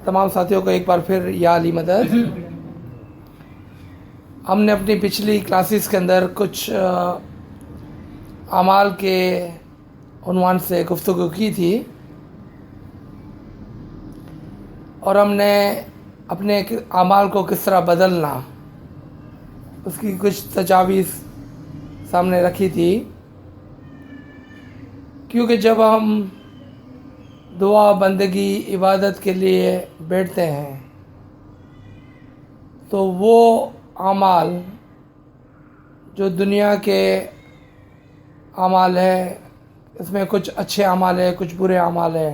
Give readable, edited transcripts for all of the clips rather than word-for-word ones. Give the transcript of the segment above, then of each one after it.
تمام ساتھیوں کو ایک بار پھر یا علی مدد۔ ہم نے اپنی پچھلی کلاسز کے اندر کچھ اعمال کے عنوان سے گفتگو کی تھی، اور ہم نے اپنے اعمال کو کس طرح بدلنا اس کی کچھ تجاویز سامنے رکھی تھی، کیونکہ جب ہم دعا، بندگی، عبادت کے لیے بیٹھتے ہیں تو وہ اعمال جو دنیا کے اعمال ہے، اس میں کچھ اچھے اعمال ہے، کچھ برے اعمال ہے،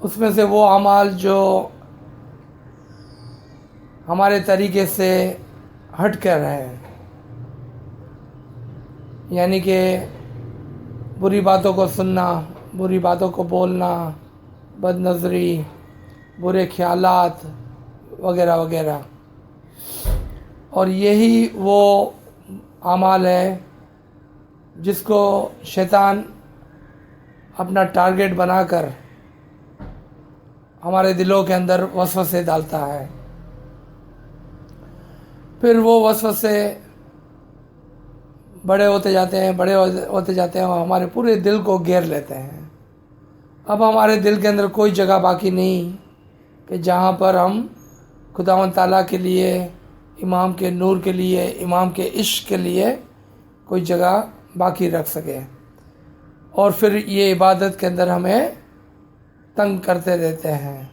اس میں سے وہ اعمال جو ہمارے طریقے سے ہٹ کر ہیں، یعنی کہ بری باتوں کو سننا، بری باتوں کو بولنا، بد نظری، برے خیالات وغیرہ وغیرہ، اور یہی وہ اعمال ہے جس کو شیطان اپنا ٹارگٹ بنا کر ہمارے دلوں کے اندر وسوسے ڈالتا ہے۔ پھر وہ وسوسے بڑے ہوتے جاتے ہیں، بڑے ہوتے جاتے ہیں، اور ہمارے پورے دل کو گھیر لیتے ہیں۔ اب ہمارے دل کے اندر کوئی جگہ باقی نہیں کہ جہاں پر ہم خداوند تعالیٰ کے لیے، امام کے نور کے لیے، امام کے عشق کے لیے کوئی جگہ باقی رکھ سکے، اور پھر یہ عبادت کے اندر ہمیں تنگ کرتے رہتے ہیں،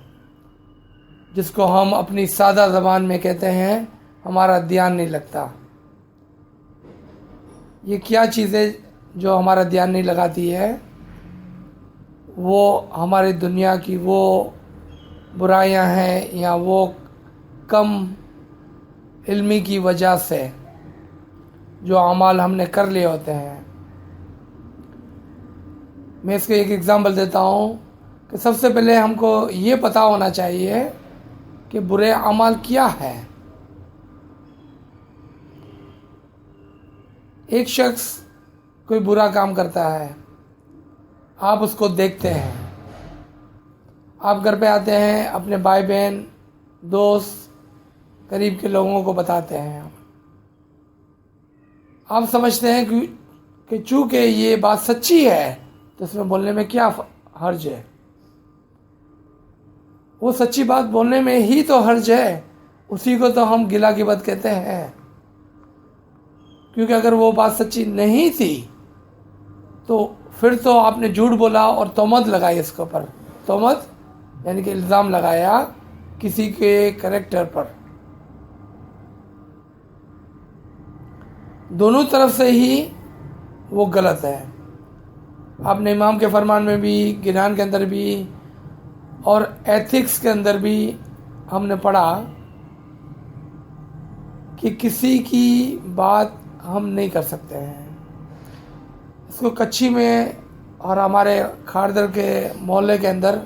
جس کو ہم اپنی سادہ زبان میں کہتے ہیں ہمارا دھیان نہیں لگتا۔ یہ کیا چیزیں جو ہمارا دھیان نہیں لگاتی ہے؟ وہ ہماری دنیا کی وہ برائیاں ہیں، یا وہ کم علمی کی وجہ سے جو اعمال ہم نے کر لیے ہوتے ہیں۔ میں اس کو ایک ایگزامپل دیتا ہوں کہ سب سے پہلے ہم کو یہ پتہ ہونا چاہیے کہ برے اعمال کیا ہے۔ ایک شخص کوئی برا کام کرتا ہے، آپ اس کو دیکھتے ہیں، آپ گھر پہ آتے ہیں، اپنے بھائی بہن، دوست، قریب کے لوگوں کو بتاتے ہیں، آپ سمجھتے ہیں کہ چونکہ یہ بات سچی ہے تو اس میں بولنے میں کیا حرج ہے۔ وہ سچی بات بولنے میں ہی تو حرج ہے، اسی کو تو ہم گلا غیبت کہتے ہیں، کیونکہ اگر وہ بات سچی نہیں تھی تو پھر تو آپ نے جھوٹ بولا اور تہمت لگائی اس کے اوپر۔ تہمت یعنی کہ الزام لگایا کسی کے کریکٹر پر۔ دونوں طرف سے ہی وہ غلط ہے۔ آپ نے امام کے فرمان میں بھی، گنان کے اندر بھی، اور ایتھکس کے اندر بھی ہم نے پڑھا کہ کسی کی بات ہم نہیں کر سکتے ہیں۔ اس کو کچھی میں اور ہمارے کھاردر کے محلے کے اندر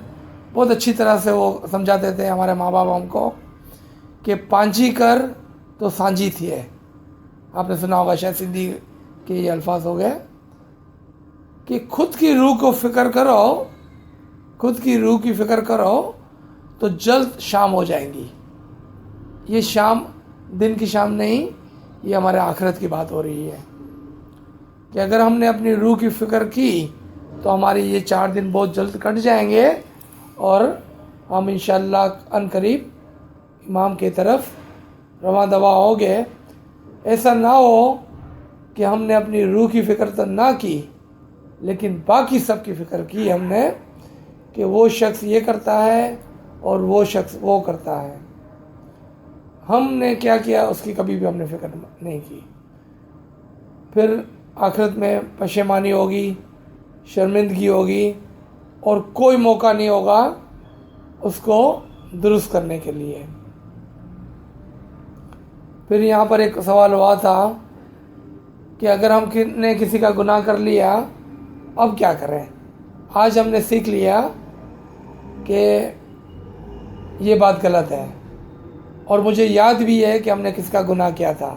بہت اچھی طرح سے وہ سمجھاتے تھے ہمارے ماں باپ ہم کو، کہ پانچی کر تو سانجی تھی ہے۔ آپ نے سنا ہوگا، شاید سندھی کے یہ الفاظ ہو گئے کہ خود کی روح کو فکر کرو، خود کی روح کی فکر کرو تو جلد شام ہو جائیں گی۔ یہ شام دن کی شام نہیں، یہ ہمارے آخرت کی بات ہو رہی ہے، کہ اگر ہم نے اپنی روح کی فکر کی تو ہماری یہ 4 دن بہت جلد کٹ جائیں گے، اور ہم انشاءاللہ ان قریب امام کی طرف رواں دوا ہو گئے۔ ایسا نہ ہو کہ ہم نے اپنی روح کی فکر تو نہ کی، لیکن باقی سب کی فکر کی ہم نے، کہ وہ شخص یہ کرتا ہے اور وہ شخص وہ کرتا ہے۔ ہم نے کیا کیا اس کی کبھی بھی ہم نے فکر نہیں کی۔ پھر آخرت میں پشیمانی ہوگی، شرمندگی ہوگی، اور کوئی موقع نہیں ہوگا اس کو درست کرنے کے لیے۔ پھر یہاں پر ایک سوال ہوا تھا کہ اگر ہم نے کسی کا گناہ کر لیا اب کیا کریں؟ آج ہم نے سیکھ لیا کہ یہ بات غلط ہے، اور مجھے یاد بھی ہے کہ ہم نے کس کا گناہ کیا تھا،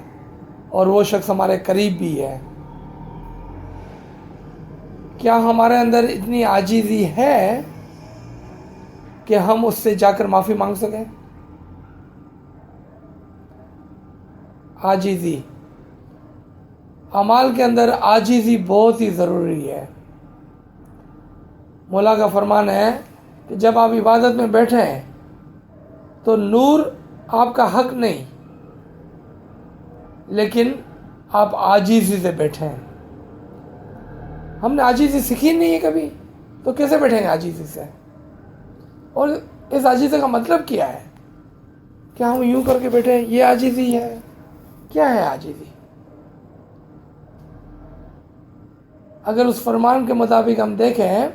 اور وہ شخص ہمارے قریب بھی ہے۔ کیا ہمارے اندر اتنی عاجزی ہے کہ ہم اس سے جا کر معافی مانگ سکیں؟ عاجزی، اعمال کے اندر عاجزی بہت ہی ضروری ہے۔ مولا کا فرمان ہے کہ جب آپ عبادت میں بیٹھیں تو نور آپ کا حق نہیں، لیکن آپ عاجزی سے بیٹھیں۔ ہم نے عاجزی سیکھی نہیں ہے کبھی، تو کیسے بیٹھیں گے عاجزی سے؟ اور اس عاجزی کا مطلب کیا ہے؟ کیا ہم یوں کر کے بیٹھیں یہ عاجزی ہے؟ کیا ہے عاجزی؟ اگر اس فرمان کے مطابق ہم دیکھیں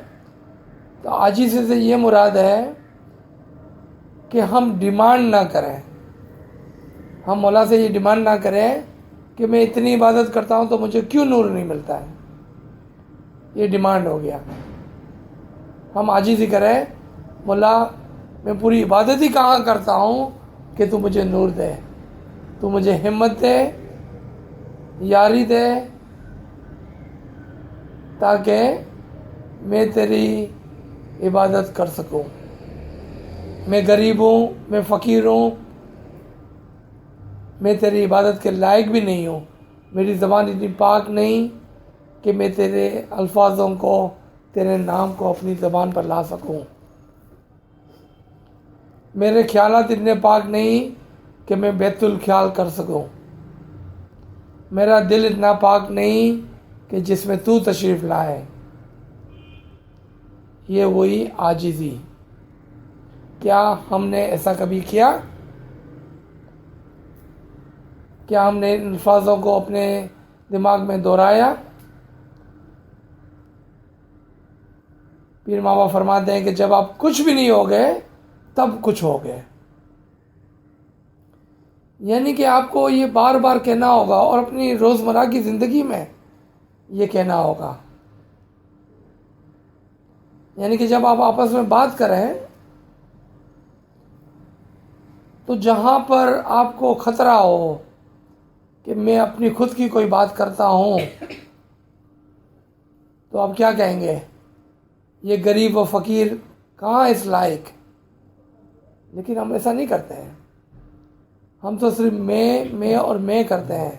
تو عاجزی سے یہ مراد ہے کہ ہم ڈیمانڈ نہ کریں، ہم مولا سے یہ ڈیمانڈ نہ کریں کہ میں اتنی عبادت کرتا ہوں تو مجھے کیوں نور نہیں ملتا ہے، یہ ڈیمانڈ ہو گیا۔ ہم عاجزی کریں، مولا میں پوری عبادت ہی کہاں کرتا ہوں کہ تو مجھے نور دے، تو مجھے ہمت دے، یاری دے، تاکہ میں تیری عبادت کر سکوں۔ میں غریب ہوں، میں فقیر ہوں، میں تیری عبادت کے لائق بھی نہیں ہوں، میری زبان اتنی پاک نہیں کہ میں تیرے الفاظوں کو، تیرے نام کو اپنی زبان پر لا سکوں، میرے خیالات اتنے پاک نہیں کہ میں بیت الخیال کر سکوں، میرا دل اتنا پاک نہیں کہ جس میں تو تشریف لائے۔ یہ وہی عاجزی۔ کیا ہم نے ایسا کبھی کیا؟ کیا ہم نے ان الفاظوں کو اپنے دماغ میں دہرایا؟ پیر بابا فرماتے ہیں کہ جب آپ کچھ بھی نہیں ہو گئے تب کچھ ہو گئے، یعنی کہ آپ کو یہ بار بار کہنا ہوگا اور اپنی روزمرہ کی زندگی میں یہ کہنا ہوگا۔ یعنی کہ جب آپ آپس میں بات کریں تو جہاں پر آپ کو خطرہ ہو کہ میں اپنی خود کی کوئی بات کرتا ہوں تو آپ کیا کہیں گے؟ یہ غریب و فقیر کہاں اس لائق؟ لیکن ہم ایسا نہیں کرتے ہیں، ہم تو صرف میں اور میں کرتے ہیں،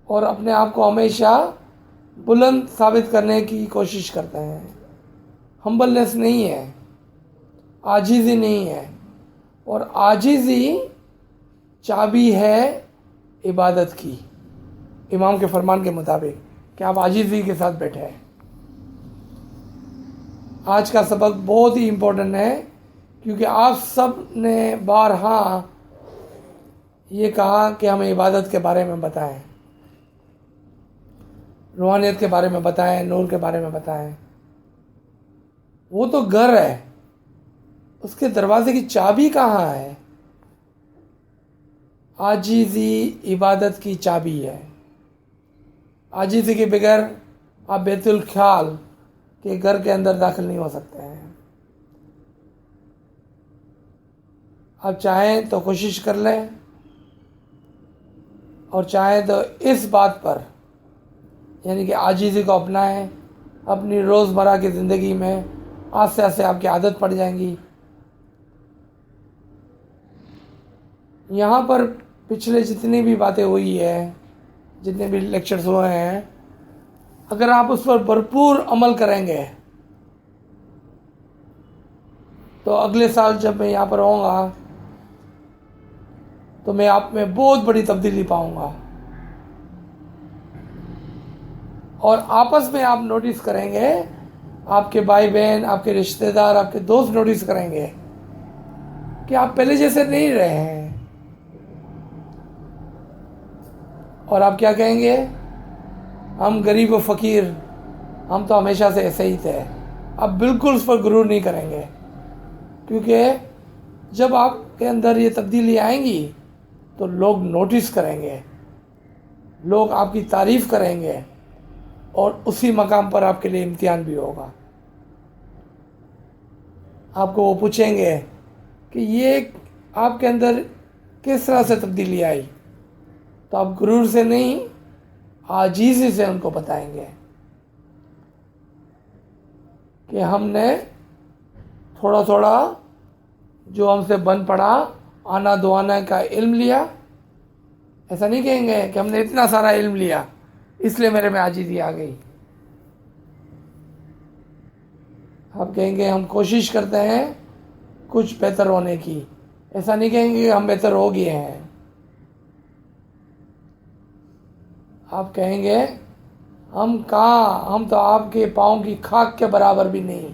اور اپنے آپ کو ہمیشہ بلند ثابت کرنے کی کوشش کرتے ہیں۔ ہمبلنس نہیں ہے، عاجزی نہیں ہے، اور عاجزی چابی ہے عبادت کی، امام کے فرمان کے مطابق کہ آپ عاجزی کے ساتھ بیٹھے ہیں۔ آج کا سبق بہت ہی امپورٹنٹ ہے، کیونکہ آپ سب نے بارہا یہ کہا کہ ہمیں عبادت کے بارے میں بتائیں، روحانیت کے بارے میں بتائیں، نور کے بارے میں بتائیں۔ وہ تو گھر ہے، اس کے دروازے کی چابی کہاں ہے؟ عاجزی عبادت کی چابی ہے۔ عاجزی کے بغیر آپ بیت الخیال کے گھر کے اندر داخل نہیں ہو سکتے ہیں۔ آپ چاہیں تو کوشش کر لیں، اور چاہیں تو اس بات پر یعنی کہ عاجزی کو اپنائیں، اپنی روزمرہ کی زندگی میں آہستہ آہستہ آپ کی عادت پڑ جائیں گی۔ یہاں پر پچھلے جتنی بھی باتیں ہوئی ہیں، جتنے بھی لیکچرز ہوئے ہیں، اگر آپ اس پر بھرپور عمل کریں گے تو اگلے سال جب میں یہاں پر ہوں گا تو میں آپ میں بہت بڑی تبدیلی پاؤں گا، اور آپس میں آپ نوٹس کریں گے، آپ کے بھائی بہن، آپ کے رشتہ دار، آپ کے دوست نوٹس کریں گے کہ آپ پہلے جیسے نہیں رہے ہیں، اور آپ کیا کہیں گے؟ ہم غریب و فقیر، ہم تو ہمیشہ سے ایسے ہی تھے۔ آپ بالکل اس پر غرور نہیں کریں گے، کیونکہ جب آپ کے اندر یہ تبدیلی آئیں گی تو لوگ نوٹس کریں گے، لوگ آپ کی تعریف کریں گے، اور اسی مقام پر آپ کے لیے امتحان بھی ہوگا۔ آپ کو وہ پوچھیں گے کہ یہ آپ کے اندر کس طرح سے تبدیلی آئی، تو آپ غرور سے نہیں، عاجزی سے ان کو بتائیں گے۔ کہ ہم نے تھوڑا تھوڑا جو ہم سے بن پڑا آنا دعانا کا علم لیا. ایسا نہیں کہیں گے کہ ہم نے اتنا سارا علم لیا اس لیے میرے میں عاجزی آ گئی. آپ کہیں گے ہم کوشش کرتے ہیں کچھ بہتر ہونے کی. ایسا نہیں کہیں گے کہ ہم بہتر ہو گئے ہیں. آپ کہیں گے ہم کہاں، ہم تو آپ کے پاؤں کی خاک کے برابر بھی نہیں.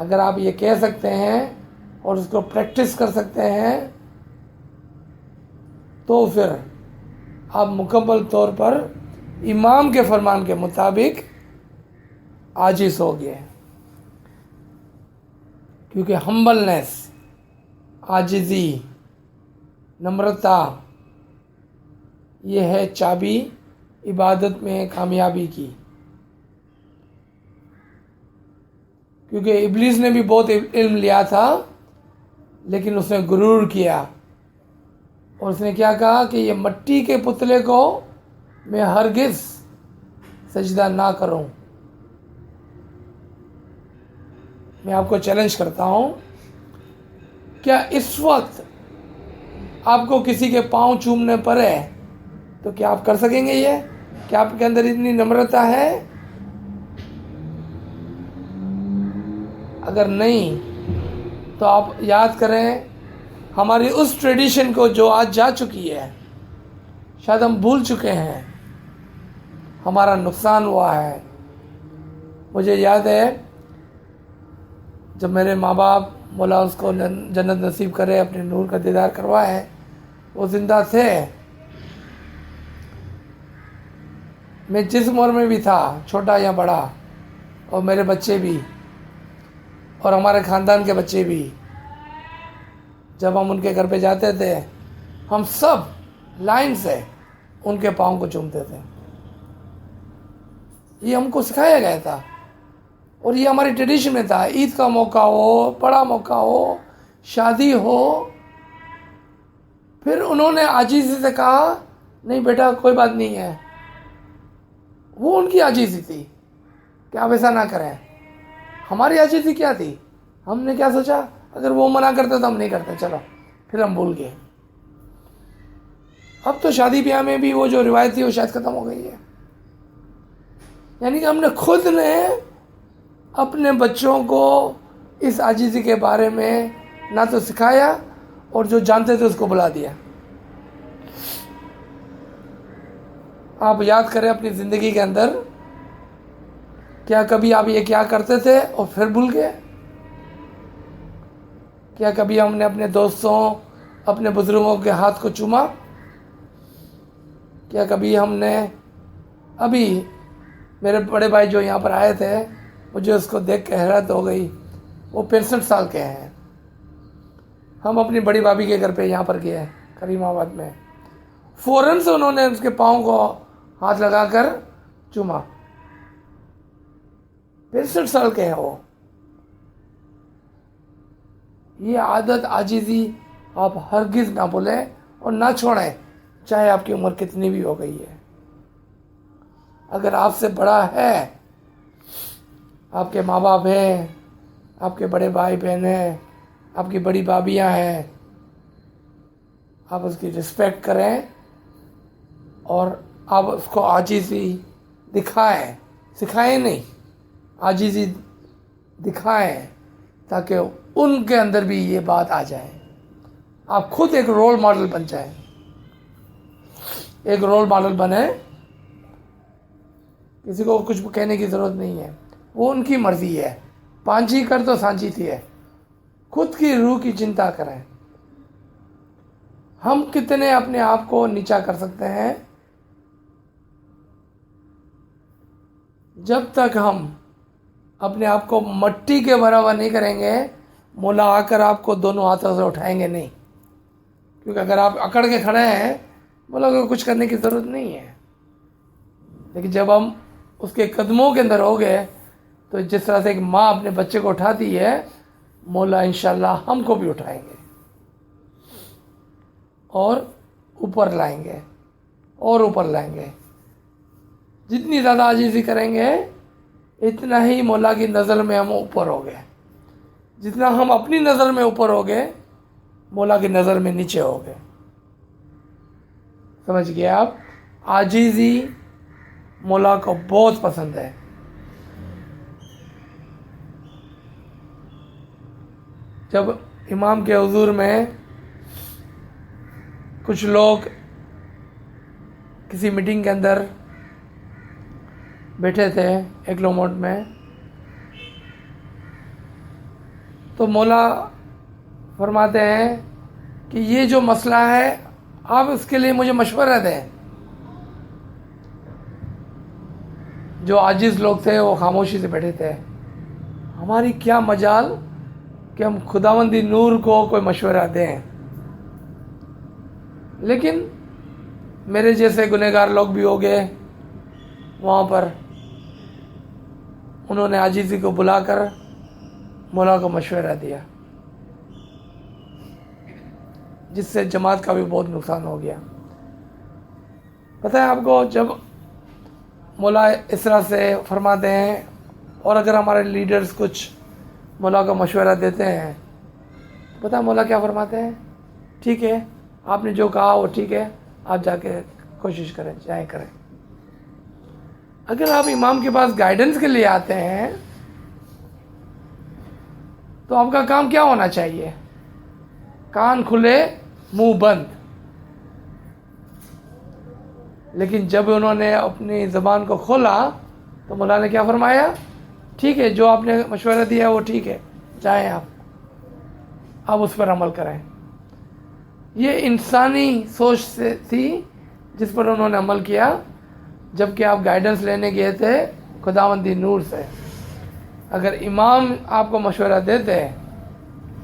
اگر آپ یہ کہہ سکتے ہیں اور اس کو پریکٹس کر سکتے ہیں تو پھر آپ مکمل طور پر امام کے فرمان کے مطابق عاجز ہو گئے. کیونکہ ہمبلنس، عاجزی، نمرتا، یہ ہے چابی عبادت میں کامیابی کی. کیونکہ ابلیس نے بھی بہت علم لیا تھا لیکن اس نے غرور کیا اور اس نے کیا کہا کہ یہ مٹی کے پتلے کو میں ہرگز سجدہ نہ کروں. میں آپ کو چیلنج کرتا ہوں، کیا اس وقت آپ کو کسی کے پاؤں چومنے پڑے تو کیا آپ کر سکیں گے؟ یہ کیا آپ کے اندر اتنی نمرتا ہے؟ اگر نہیں تو آپ یاد کریں ہماری اس ٹریڈیشن کو جو آج جا چکی ہے، شاید ہم بھول چکے ہیں، ہمارا نقصان ہوا ہے. مجھے یاد ہے جب میرے ماں باپ، مولا اس کو جنت نصیب کرے، اپنے نور کا دیدار کروائے، وہ زندہ تھے. میں جس عمر میں بھی تھا، چھوٹا یا بڑا، اور میرے بچے بھی اور ہمارے خاندان کے بچے بھی، جب ہم ان کے گھر پہ جاتے تھے ہم سب لائن سے ان کے پاؤں کو چومتے تھے. یہ ہم کو سکھایا گیا تھا اور یہ ہماری ٹریڈیشن میں تھا. عید کا موقع ہو، بڑا موقع ہو، شادی ہو، پھر انہوں نے عاجزی سے کہا نہیں بیٹا کوئی بات نہیں ہے. وہ ان کی عاجزی تھی کہ آپ ایسا نہ کریں. ہماری عاجزی کیا تھی؟ ہم نے کیا سوچا اگر وہ منع کرتے تو ہم نہیں کرتے، چلو پھر ہم بھول گئے. اب تو شادی بیاہ میں بھی وہ جو روایت تھی وہ شاید ختم ہو گئی ہے. یعنی کہ ہم نے خود نے اپنے بچوں کو اس عاجزی کے بارے میں نہ تو سکھایا اور جو جانتے تھے اس کو بلا دیا. آپ یاد کریں اپنی زندگی کے اندر، کیا کبھی آپ یہ کیا کرتے تھے اور پھر بھول گئے؟ کیا کبھی ہم نے اپنے دوستوں، اپنے بزرگوں کے ہاتھ کو چوما؟ کیا کبھی ہم نے، ابھی میرے بڑے بھائی جو یہاں پر آئے تھے، مجھے اس کو دیکھ کے حیرت ہو گئی. وہ 65 سال کے ہیں. ہم اپنی بڑی بھابھی کے گھر پہ یہاں پر گئے کریم آباد میں، فوراً سے انہوں نے اس کے پاؤں کو ہاتھ لگا کر چوما. 65 سال کے ہیں وہ. یہ عادت عاجزی آپ ہرگز نہ بھولیں اور نہ چھوڑیں، چاہے آپ کی عمر کتنی بھی ہو گئی ہے. اگر آپ سے بڑا ہے، آپ کے ماں باپ ہیں، آپ کے بڑے بھائی بہن ہیں، آپ کی بڑی بھابیاں ہیں، آپ اس کی رسپیکٹ کریں اور آپ اس کو عاجزی دکھائیں، سکھائیں نہیں، عاجزی دکھائیں تاکہ ان کے اندر بھی یہ بات آ جائے. آپ خود ایک رول ماڈل بن جائیں. ایک رول ماڈل بنے، کسی کو کچھ کہنے کی ضرورت نہیں ہے، وہ ان کی مرضی ہے. پانچھی کر تو سانچی تھی ہے. خود کی روح کی چنتا کریں. ہم کتنے اپنے آپ کو نیچا کر سکتے ہیں؟ جب تک ہم اپنے آپ کو مٹی کے برابر نہیں کریں گے، مولا آ کر آپ کو دونوں ہاتھوں سے اٹھائیں گے نہیں. کیونکہ اگر آپ اکڑ کے کھڑے ہیں، مولا کو کچھ کرنے کی ضرورت نہیں ہے. لیکن جب ہم اس کے قدموں کے اندر ہو گئے تو جس طرح سے ایک ماں اپنے بچے کو اٹھاتی ہے، مولا انشاءاللہ ہم کو بھی اٹھائیں گے اور اوپر لائیں گے اور اوپر لائیں گے. جتنی زیادہ عاجزی کریں گے اتنا ہی مولا کی نظر میں ہم اوپر ہو گئے. جتنا ہم اپنی نظر میں اوپر ہو گئے مولا کی نظر میں نیچے ہو گئے. سمجھ گئے آپ؟ عاجزی مولا کو بہت پسند ہے. جب امام کے حضور میں کچھ لوگ کسی میٹنگ کے اندر بیٹھے تھے ایک لوموٹ میں، تو مولا فرماتے ہیں کہ یہ جو مسئلہ ہے آپ اس کے لیے مجھے مشورہ دیں. جو عاجز لوگ تھے وہ خاموشی سے بیٹھے تھے. ہماری کیا مجال کہ ہم خداوندی نور کو کوئی مشورہ دیں، لیکن میرے جیسے گنہگار لوگ بھی ہو گئے وہاں پر. انہوں نے عاجزی کو بلا کر مولا کو مشورہ دیا، جس سے جماعت کا بھی بہت نقصان ہو گیا. پتہ ہے آپ کو، جب مولا اس طرح سے فرماتے ہیں اور اگر ہمارے لیڈرز کچھ مولا کو مشورہ دیتے ہیں، پتہ ہے مولا کیا فرماتے ہیں؟ ٹھیک ہے، آپ نے جو کہا وہ ٹھیک ہے، آپ جا کے کوشش کریں، جائیں کریں. اگر آپ امام کے پاس گائیڈنس کے لیے آتے ہیں تو آپ کا کام کیا ہونا چاہیے؟ کان کھلے منہ بند. لیکن جب انہوں نے اپنی زبان کو کھولا تو مولا نے کیا فرمایا؟ ٹھیک ہے، جو آپ نے مشورہ دیا وہ ٹھیک ہے، جائیں آپ اس پر عمل کریں. یہ انسانی سوچ سے تھی جس پر انہوں نے عمل کیا، جبکہ آپ گائیڈنس لینے گئے تھے خداوندی نور سے. اگر امام آپ کو مشورہ دیتے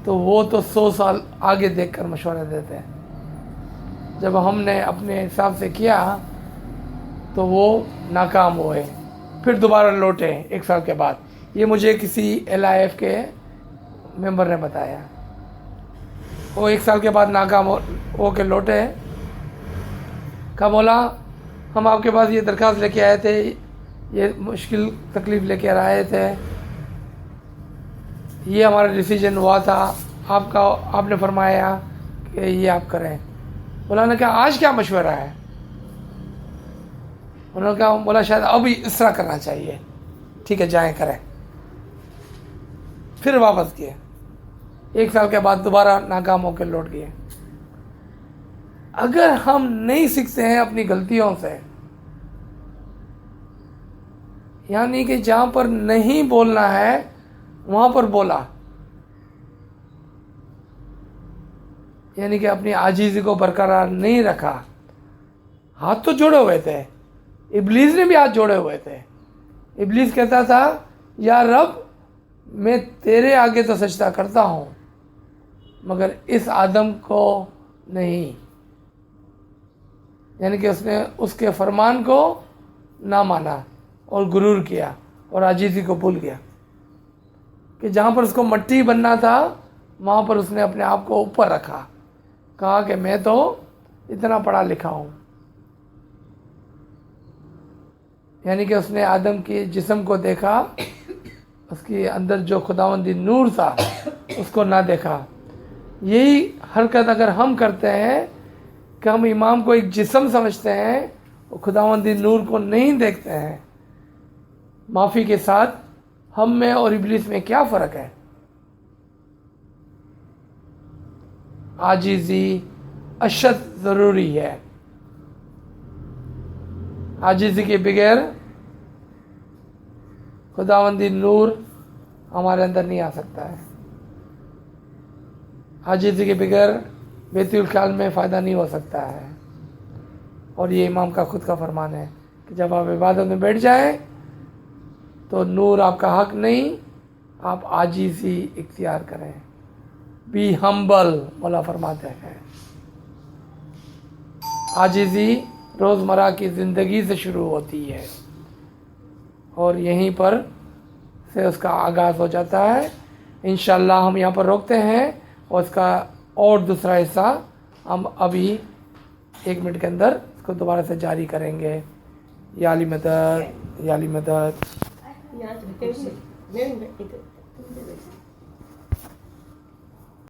تو وہ تو 100 سال آگے دیکھ کر مشورہ دیتے. جب ہم نے اپنے حساب سے کیا تو وہ ناکام ہوئے، پھر دوبارہ لوٹے 1 سال کے بعد. یہ مجھے کسی LIF کے ممبر نے بتایا. وہ 1 سال کے بعد ناکام ہو کے لوٹے. کہا مولا ہم آپ کے پاس یہ درخواست لے کے آئے تھے، یہ مشکل تکلیف لے کے آئے تھے، یہ ہمارا ڈیسیجن ہوا تھا، آپ نے فرمایا کہ یہ آپ کریں. مولا نے کہا آج کیا مشورہ ہے؟ انہوں نے کہا مولا شاید اب اس طرح کرنا چاہیے. ٹھیک ہے، جائیں کریں. پھر واپس کیے. 1 سال کے بعد دوبارہ ناکام ہو کے لوٹ گئے. اگر ہم نہیں سیکھتے ہیں اپنی غلطیوں سے، یعنی کہ جہاں پر نہیں بولنا ہے وہاں پر بولا، یعنی کہ اپنی عاجزی کو برقرار نہیں رکھا. ہاتھ تو جوڑے ہوئے تھے، ابلیس نے بھی ہاتھ جوڑے ہوئے تھے. ابلیس کہتا تھا یا رب میں تیرے آگے تو سجدہ کرتا ہوں مگر اس آدم کو نہیں. یعنی کہ اس نے اس کے فرمان کو نہ مانا اور غرور کیا اور عاجزی کو بھول گیا. کہ جہاں پر اس کو مٹی بننا تھا وہاں پر اس نے اپنے آپ کو اوپر رکھا، کہا کہ میں تو اتنا پڑھا لکھا ہوں. یعنی کہ اس نے آدم کے جسم کو دیکھا، اس کے اندر جو خداوندی نور تھا اس کو نہ دیکھا. یہی حرکت اگر ہم کرتے ہیں کہ ہم امام کو ایک جسم سمجھتے ہیں اور خداوندی نور کو نہیں دیکھتے ہیں، معافی کے ساتھ ہم میں اور ابلیس میں کیا فرق ہے؟ عاجزی اشد ضروری ہے. عاجزی کے بغیر خداوندی نور ہمارے اندر نہیں آ سکتا ہے. عاجزی کے بغیر بیت الخیال میں فائدہ نہیں ہو سکتا ہے. اور یہ امام کا خود کا فرمان ہے کہ جب آپ عبادت میں بیٹھ جائیں تو نور آپ کا حق نہیں، آپ عاجزی اختیار کریں. بی ہمبل مولا فرماتے ہیں. عاجزی روزمرہ کی زندگی سے شروع ہوتی ہے اور یہیں پر سے اس کا آغاز ہو جاتا ہے. انشاءاللہ ہم یہاں پر روکتے ہیں اور اس کا اور دوسرا حصہ ہم ابھی 1 منٹ کے اندر اس کو دوبارہ سے جاری کریں گے. یا علی مدد، یا علی مدد. یہاں سے میں ادھر